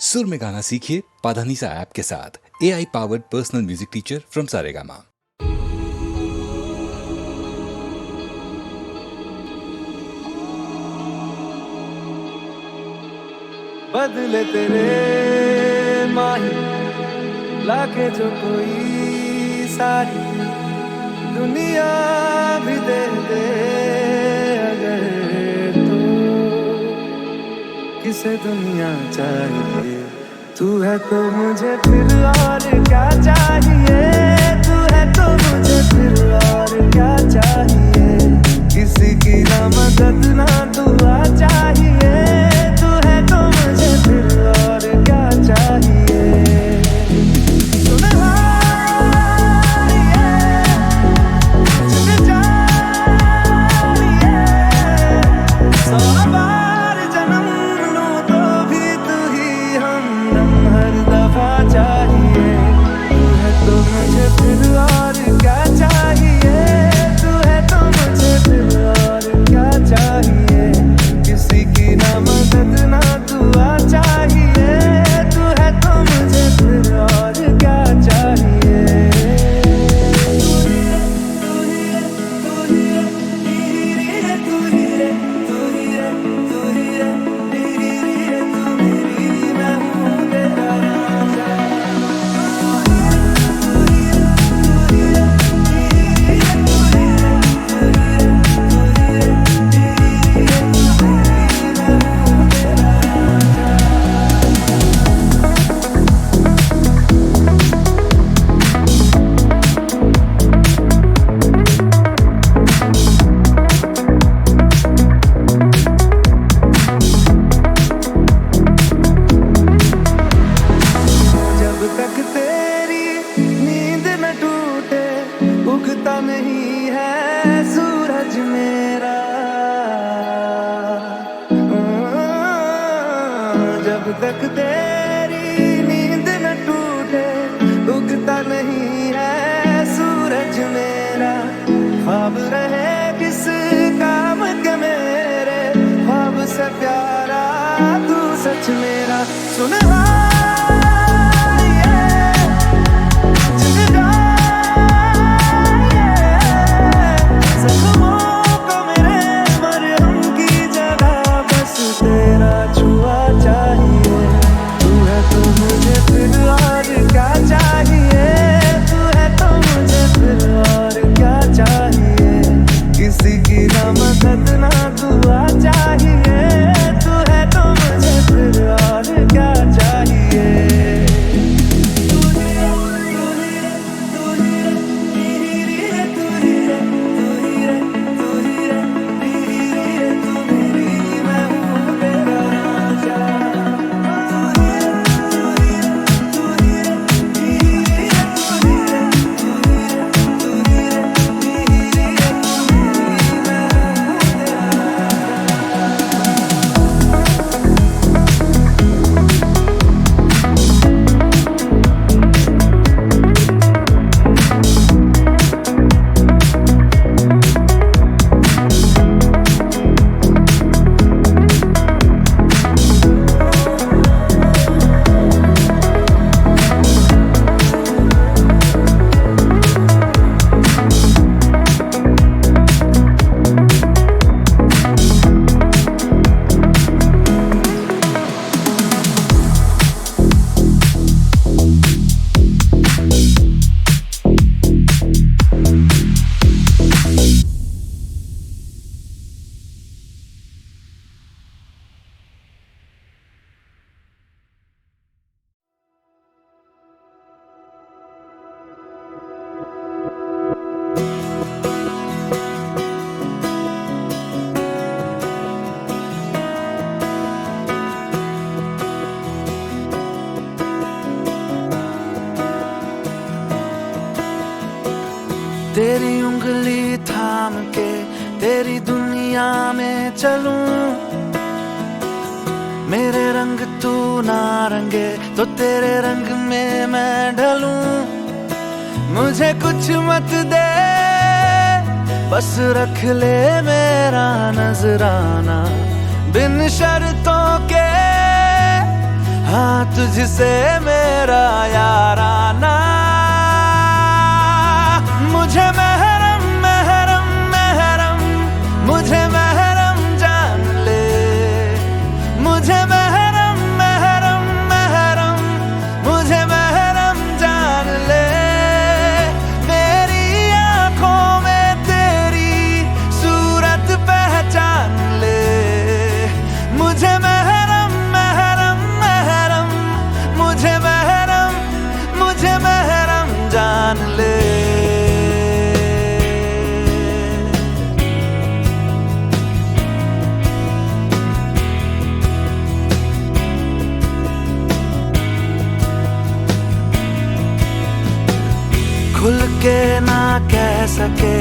सुर में गाना सीखिए पाधानीसा ऐप के साथ। AI powered personal music teacher from Saregama. बदले तेरे माही लाके जो कोई सारी दुनिया भी दे दे अगर तो किसे दुनिया चाहिए। तू है तो मुझे फिर और क्या चाहिए। तू है तो मुझे फिर और क्या चाहिए। किसी की ना मदद ना दुआ चाहिए। तू है तो मुझे फिर और क्या चाहिए। नहीं है सूरज मेरा जब तक तेरी नींद न टूटे उगता नहीं है सूरज मेरा। ख्वाब रहे किस काम के मेरे ख्वाब से प्यारा तू सच मेरा। सुनवा मदद ना दुआ चाहिए। तू है तो मुझे फिर और क्या चाहिए। तेरी उंगली थाम के तेरी दुनिया में चलूं। मेरे रंग तू ना रंगे तो तेरे रंग में मैं ढलूं। मुझे कुछ मत दे बस रख ले मेरा नजराना बिन शर्तों के। हाँ हाँ तुझसे मेरा याराना, मुझे महरम महरम महरम, मुझे महरम जान ले, मुझे महरम महरम महरम, मुझे महरम जान ले। मेरी आंखों में तेरी सूरत पहचान ले, मुझे महरम महरम महरम, मुझे महरम, मुझे महरम जान ले। खुल के ना कह सके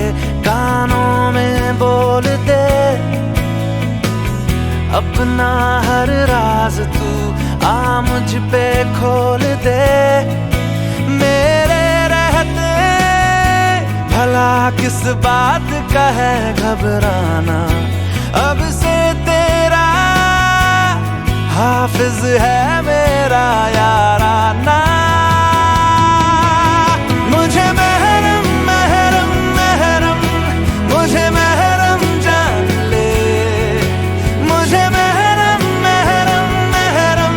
कानों में बोल दे, अपना हर राज तू आ मुझ पे खोल दे। मेरे रहते भला किस बात का है घबराना, अब से तेरा हाफिज है मेरा याराना। मुझे महरम महरम महरम, मुझे महरम जान ले, मुझे महरम महरम महरम,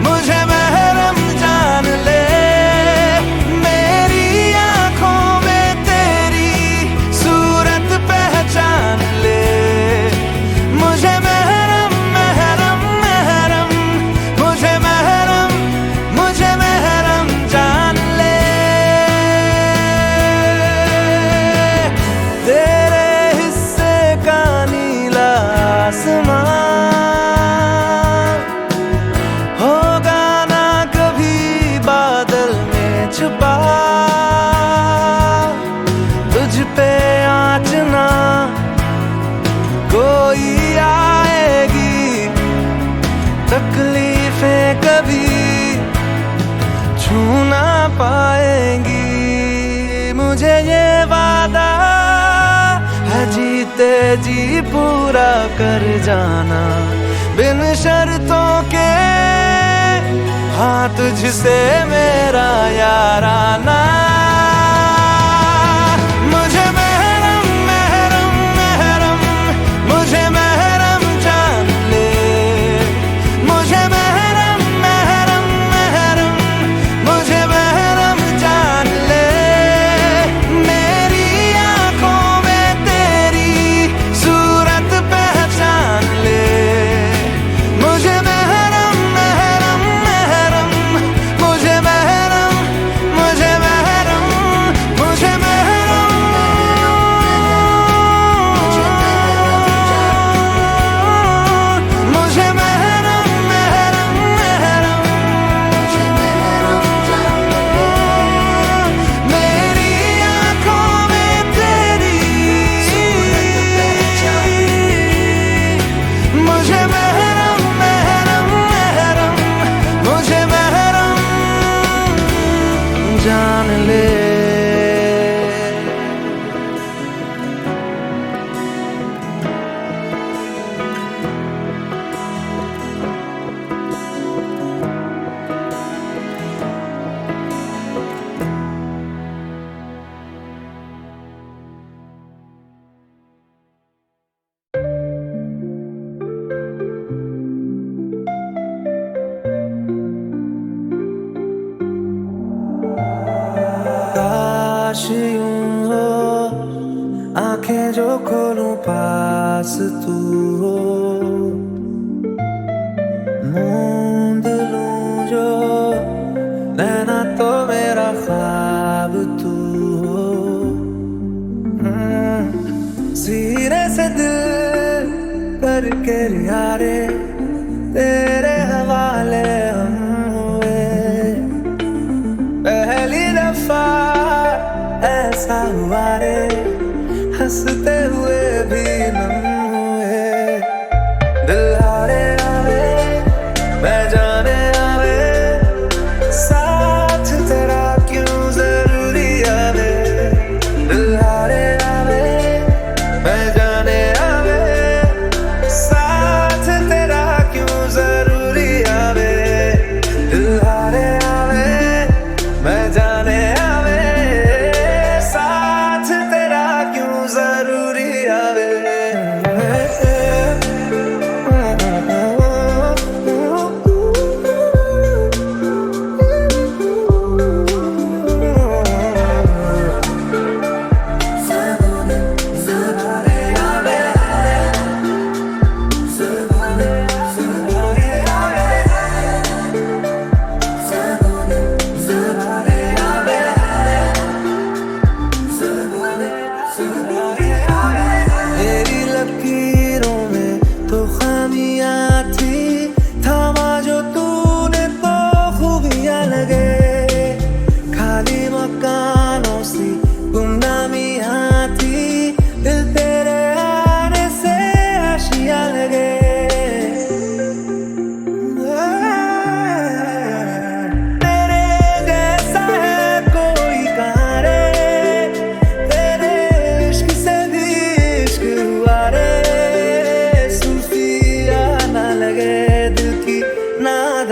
मुझे महरम जान ले। मेरी आंखों में तेरी सूरत पहचान ले, मुझे महरम महरम महरम, मुझे महरम, मुझे महरम जान ले। तेरे हिस्से का नीला आसमां होगा ना कभी बादल में छुपा, तुझ पे आँच ना कोई आएगी, तकलीफें कभी छू ना पाएंगी। मुझे ये वादा है जीते जी पूरा कर जाना, बिन शर्तों के हाँ तुझसे मेरा याराना। मुझे महरम महरम महरम, मुझे महरम जान ले, मुझे महरम महरम महरम, मुझे महरम जान ले। मेरी आंखों में तेरी सूरत पहचान ले, मुझे महरम महरम महरम, मुझे महरम, मुझे महरम, मुझे महरम, मुझे महरम महरम महरम, मुझे महरम जान ले। मेरी आंखों में तेरी मुझे महरम महरम महरम, मुझे महरम जान ले। काश यूं हो आंखें जो खोलूं पास तू हो, मूंद लूं जो नैना तो मेरा ख्वाब तू हो। सीने से दिल करके यारे तेरे हवाले हम हुए, पहली दफा ऐसा हुआ रे हंसते हुए भी नम हुए। दिल हारे आवे मैं जाने आवे, साथ तेरा क्यों जरूरी आवे। दिल हारे आवे मैं जाने आवे, साथ तेरा क्यों जरूरी आवे।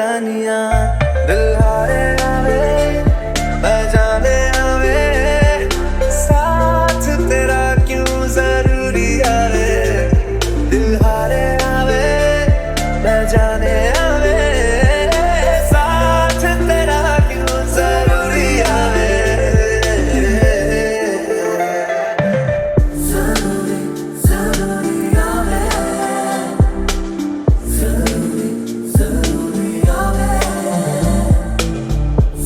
जानिया दिल हारे आवे बजाने आवे साथ तेरा क्यों जरूरी आवे दिल हारे आवे बजाने आवे साथ तेरा क्यों जरूरी आवे जरूरी जरूरी आवे जरूरी जरूरी आवे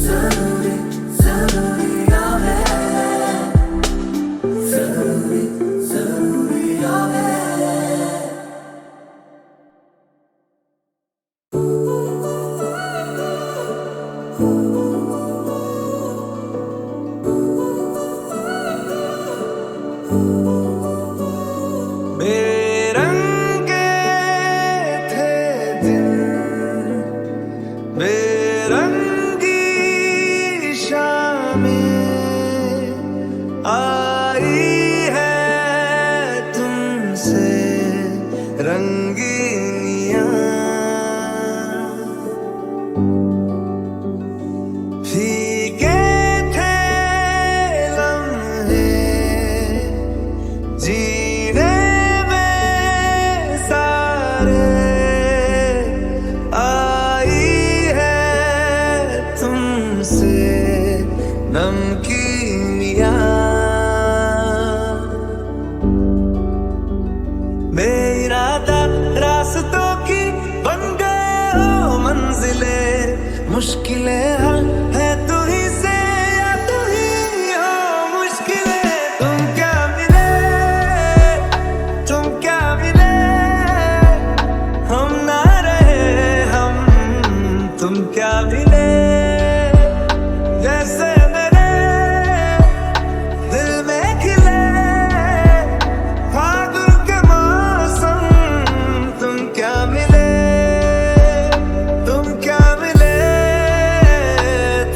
जरूरी जरूरी आवे जरूरी जरूरी आवे बेरंगे थे दिन बेरंगी शामें आई है तुमसे रंगीनियां फीके थे लम्हे जीने में सारे आई है तुमसे नमकीनियां बेइरादा रास्तों की बन गए हो मंजिले मुश्किलें हल है तू ही से या तू ही हो मुश्किलें तुम क्या मिले हम ना रहे हम तुम क्या मिले जैसे मेरे दिल में खिले फागुन के मौसम तुम क्या मिले तुम क्या मिले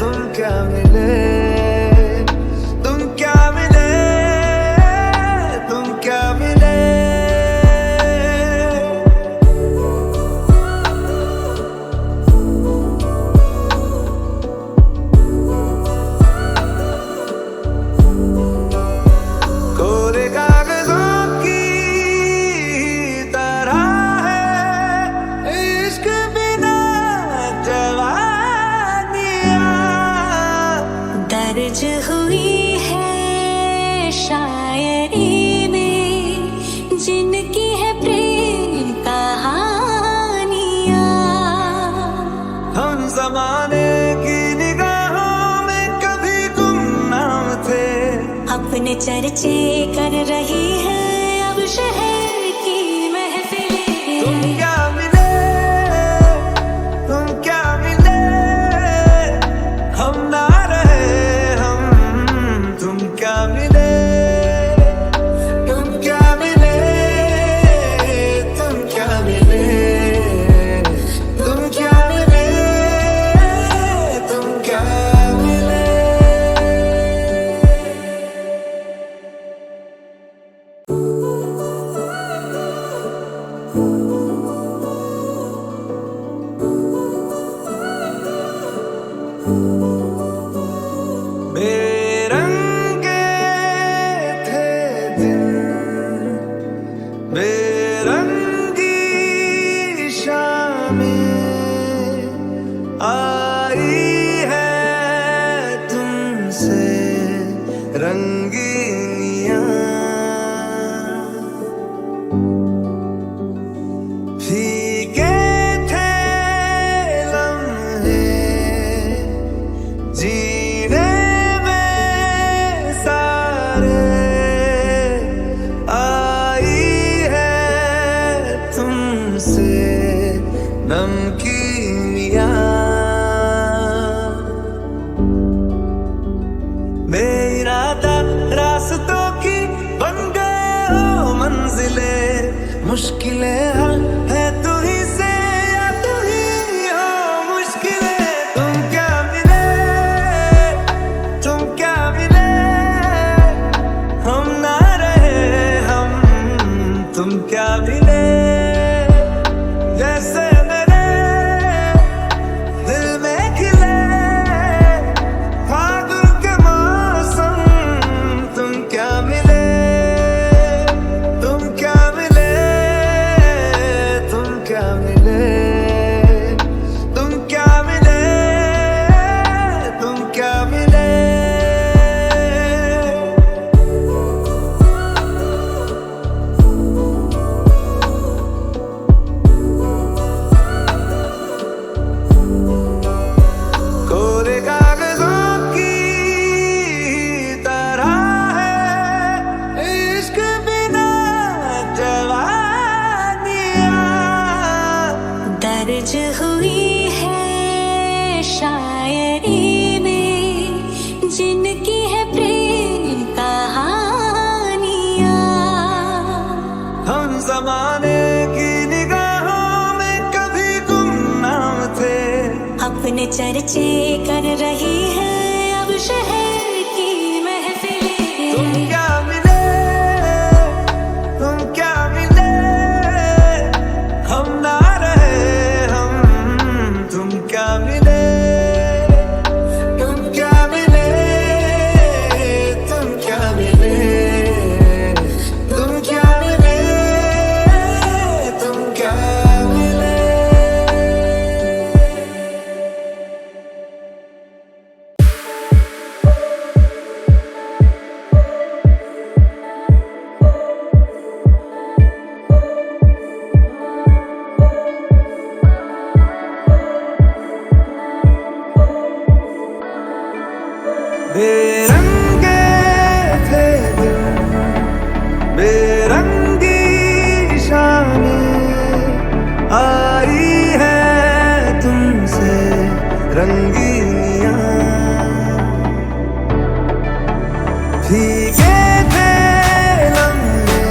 तुम क्या मिले तुम क्या मिले तुम क्या मिले कोरे कागजों की तरह है इश्क बिना जवानियां दर्ज हुई है शायरी में जिनकी है प्रेम कहानियां हम जमाने की निगाहों में कभी गुमनाम थे अपने चर्चे कर रही है अब शहर की तुम महफिलें क्या मिले हम ना रहे हम तुम क्या मिले तुम क्या मिले तुम क्या मिले तुम क्या मिले तुम क्या मिले बेरंगे थे दिन बेरंगी शामें आई है तुमसे रंगीनियां फीके थे लम्हे शायरी में जिनकी है प्रेम कहानियाँ। हम जमाने की निगाहों में कभी गुमनाम थे, अपने चर्चे कर रही है अब शहर की महफिलें। तुम क्या मिले, तुम क्या मिले, हम ना रहे हम, तुम क्या मिले, तुम क्या मिले, तुम क्या मिले, तुम क्या मिले, तुम क्या मिले। बेरंगे थे दिन, बेरंगी शामें आई है तुमसे रंगीनियां। भीगे थे लम्हे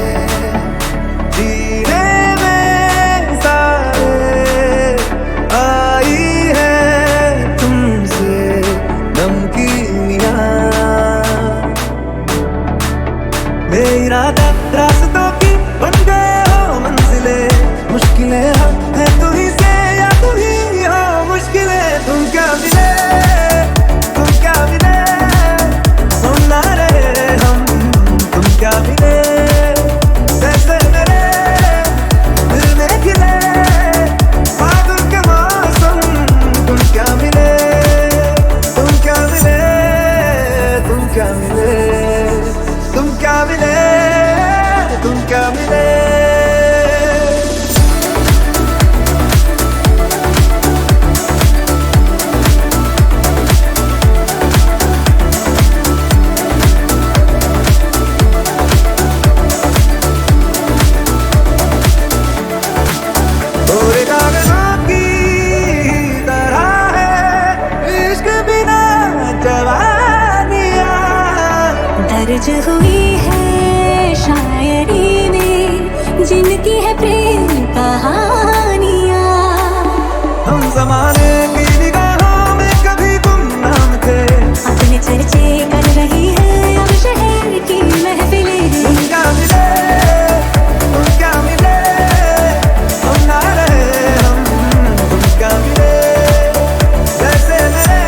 जीने में सारे, आई है तुमसे नमकीनियां। बेइरादा रास्तों की बन गए हो मंजिलें, मुश्किलें है तू ही से या तू ही हो मुश्किलें। तुम क्या मिले, तुम क्या मिले, हम ना रहे हम, तुम क्या मिले, जैसे मेरे दिल में खिले बादल के मौसम। तुम क्या मिले, तुम क्या मिले, तुम क्या मिले, तुम क्या मिले, तुम क्या मिले। थोड़े कागजों की तरह है इश्क बिना जवानियां। दर्ज हुई है शायरी में जिनकी है प्रेम कहानियाँ। हम जमाने की निगाहों में कभी गुमनाम थे, अपने चर्चे कर रही है अब शहर की महफिलें। तुम क्या मिले, तुम क्या मिले, हम ना रहे हम, तुम क्या मिले, जैसे मेरे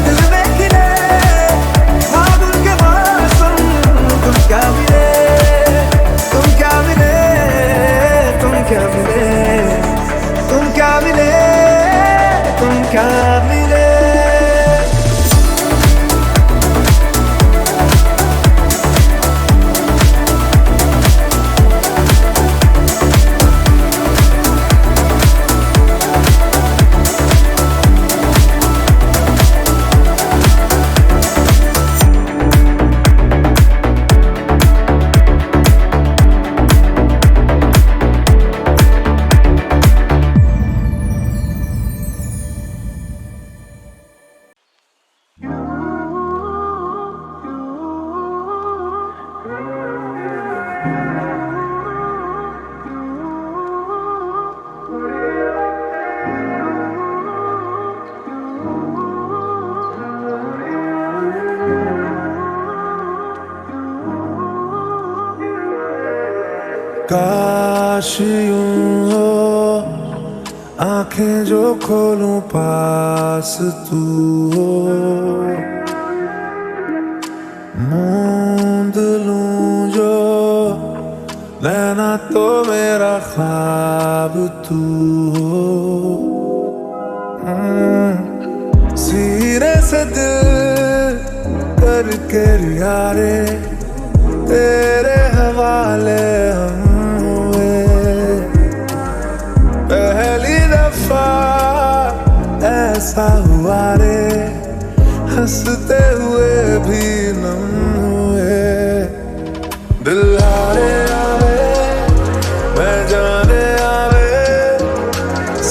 दिल में खिले बादल के मौसम। तुम क्या मिले, तुम क्या मिले, तुम क्या मिले, तुम क्या मिले, तुम क्या मिले। काश यूं हो आंखें जो खोलूं पास तू हो, मूंद लूं जो नैना तो मेरा ख्वाब तू हो। सीने से दिल करके यारे तेरे हवाले हम हुए, पहली दफा ऐसा हुआ रे, हंसते हुए भी नम हुए। दिल हारे आवे मैं जाने आवे,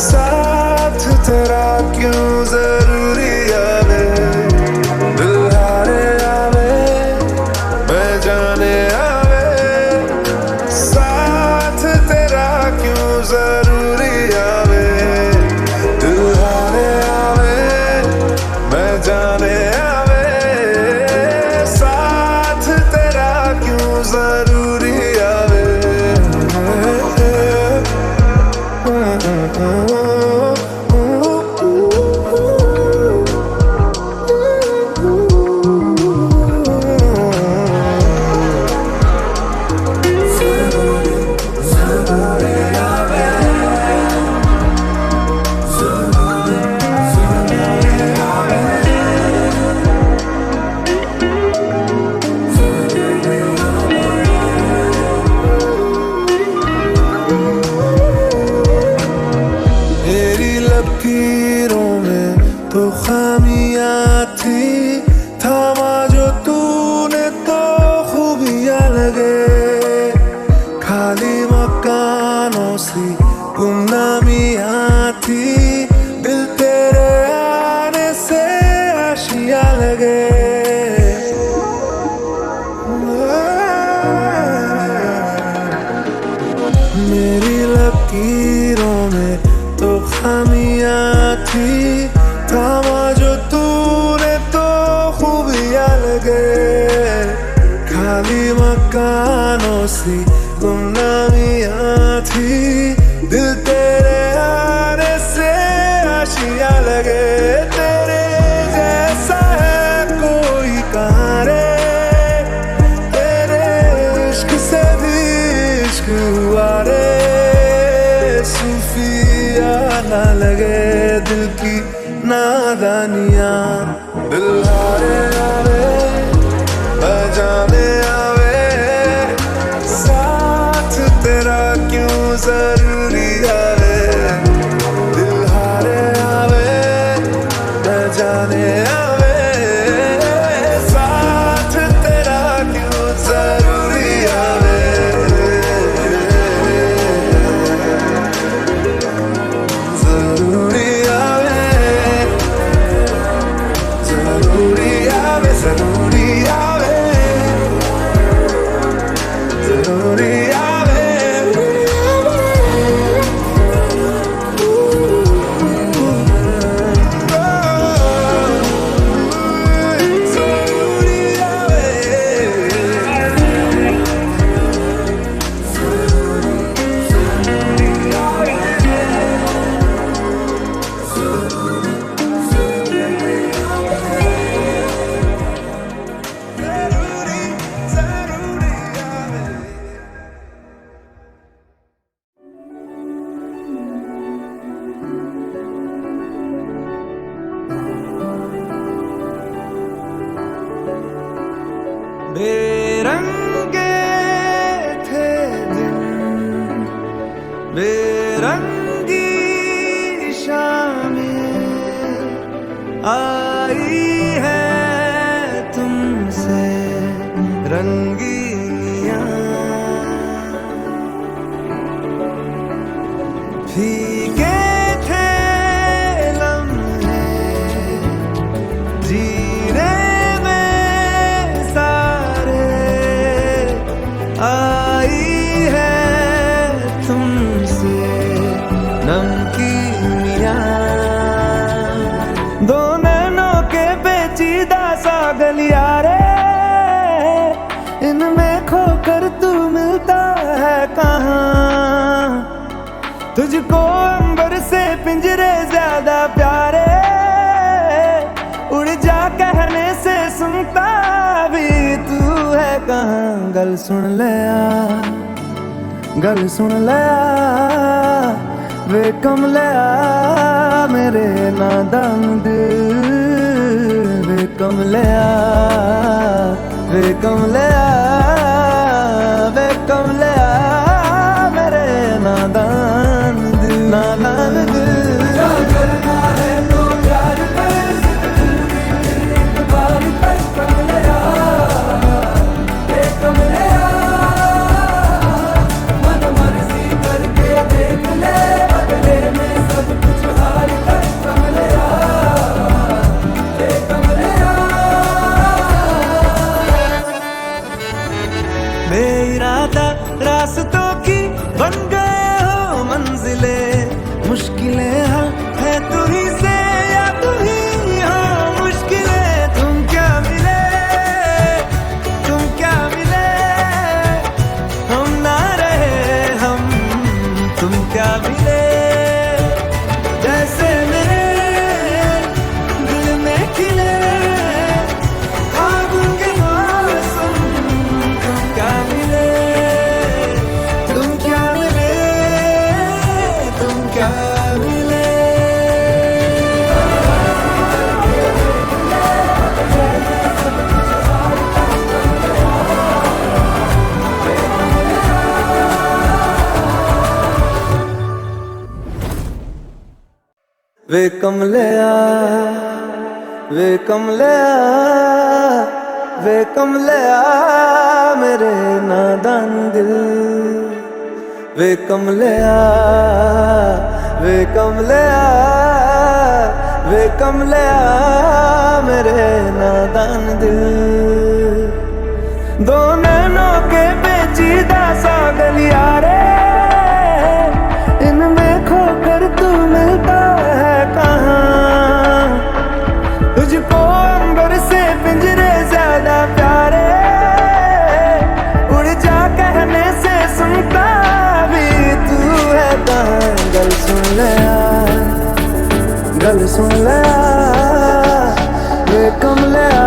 साथ तेरा क्यों जरूरी तो खामियां थी, थामा जो तूने तो खूबियां लगे। खाली मकानों सी गुमनामियां थी, दिल तेरे आने से आशियां लगे। मेरी लकीरों में तो खामियां थी, थामा जो तूने तो खूबियां लगे। खाली मकानों सी गुमनामियां थी, दिल तेरे आने से आशियां लगे। तेरे जैसा है कोई कहाँ रे, तेरे इश्क से भी इश्क हुआ रे। सूफिया ना लगे दिल की नादानियां, दिल हारे आवे बजाने आवे, साथ तेरा क्यों जरूरी आवे। दिल हारे आवे बजाने आवे, साथ तेरा क्यों जरूरी आवे। जरूरी आवे, जरूरी आवे, जरूरी आवे, जरूरी आवे। जरूरी आवे, जरूरी, जरूरी आवे। बेरंगे थे दिन, बेरंगी शामें आई है तुमसे रंगीनियां। भीगे थे लम्हे जीने में सारे, आई है तुमसे नमकीनियां। दो नैनों के पेचीदा सा गलियारे, इनमें खोकर तू मिलता है कहाँ। तुझको अंबर से पिंजरे ज्यादा प्यारे, उड़ जा कहने से सुनता भी तू है कहाँ। गल सुन लिया, गल सुन लिया वे कमलिया मेरे नादान दिल। वे कमलिया, वे कमलिया, वे कमलिया मेरे नादान दिल, नादान दिल। बेइरादा रास्तों की बन गए हो मंजिले, मुश्किलें हल है तू ही से या तू ही हो मुश्किलें। तुम क्या मिले, तुम क्या मिले, हम ना रहे हम, तुम क्या मिले। जैसे मेरे दिल में खिले ख्वाबों के मौसम, तुम क्या मिले, तुम क्या मिले, तुम क्या मिले। वे कमलिया। वे कमलिया मेरे नादान दिल, वे कमलिया मेरे नादान दिल। दो नैनों के पेचीदा सा गलियारे, इनमें खोकर तू मिलता है कहाँ। तुझको अंबर से पिंजरे ज्यादा प्यारे, उड़ जा कहने से सुनता भी तू है कहाँ। गल सुन ले वे कमलिया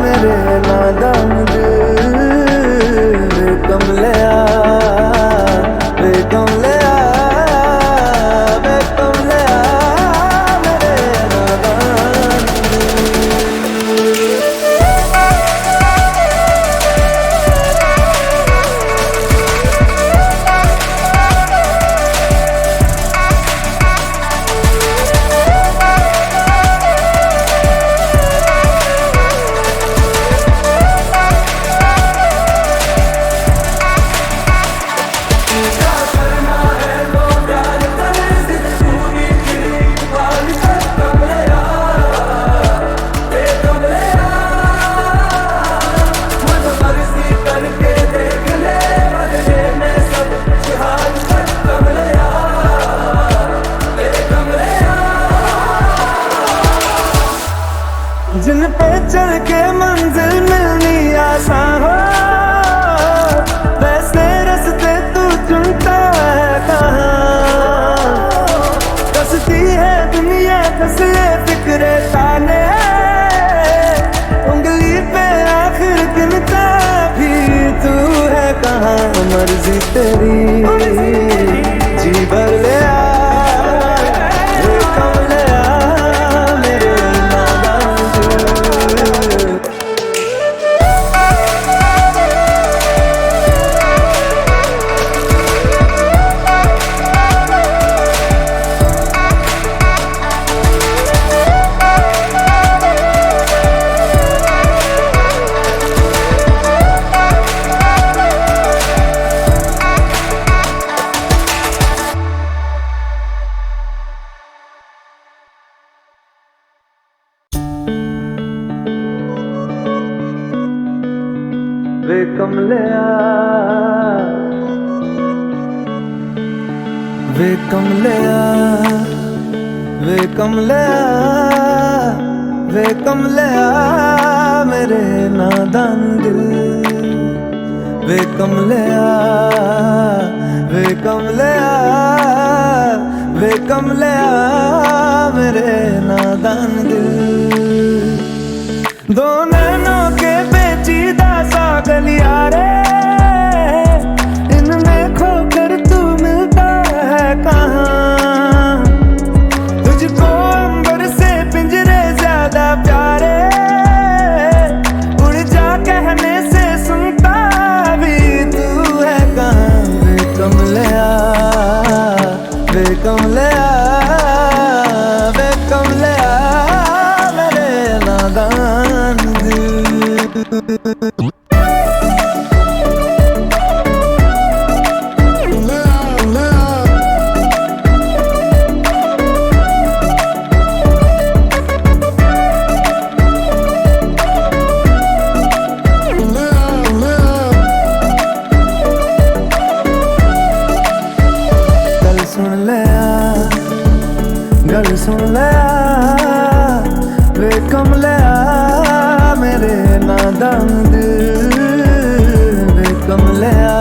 मेरे नादान दिल, वे कमलिया मेरे नादान जिन पे चल के मंजिल मिलनी आसान हो, वैसे रास्ते तू चुनता है कहाँ। कसती है दुनिया कसले फिक्रे ताने, उंगली पे आखिर गिनता भी तू है कहाँ। मर्जी तेरी जी भर ले वे कमलिया मेरे नादान दिल, वे कमलिया मेरे नादान दिल। दो नैनों के पेचीदा सा गलियारे, इनमें खोकर तू मिलता है कहाँ। तुझको अंबर से पिंजरे ज्यादा प्यारे, उड़ जा कहने से सुनता भी तू है कहाँ। वे कमलिया मेरे नादान दिल। गल सुन ले वे कमलिया मेरे नादान दिल, वे कमलिया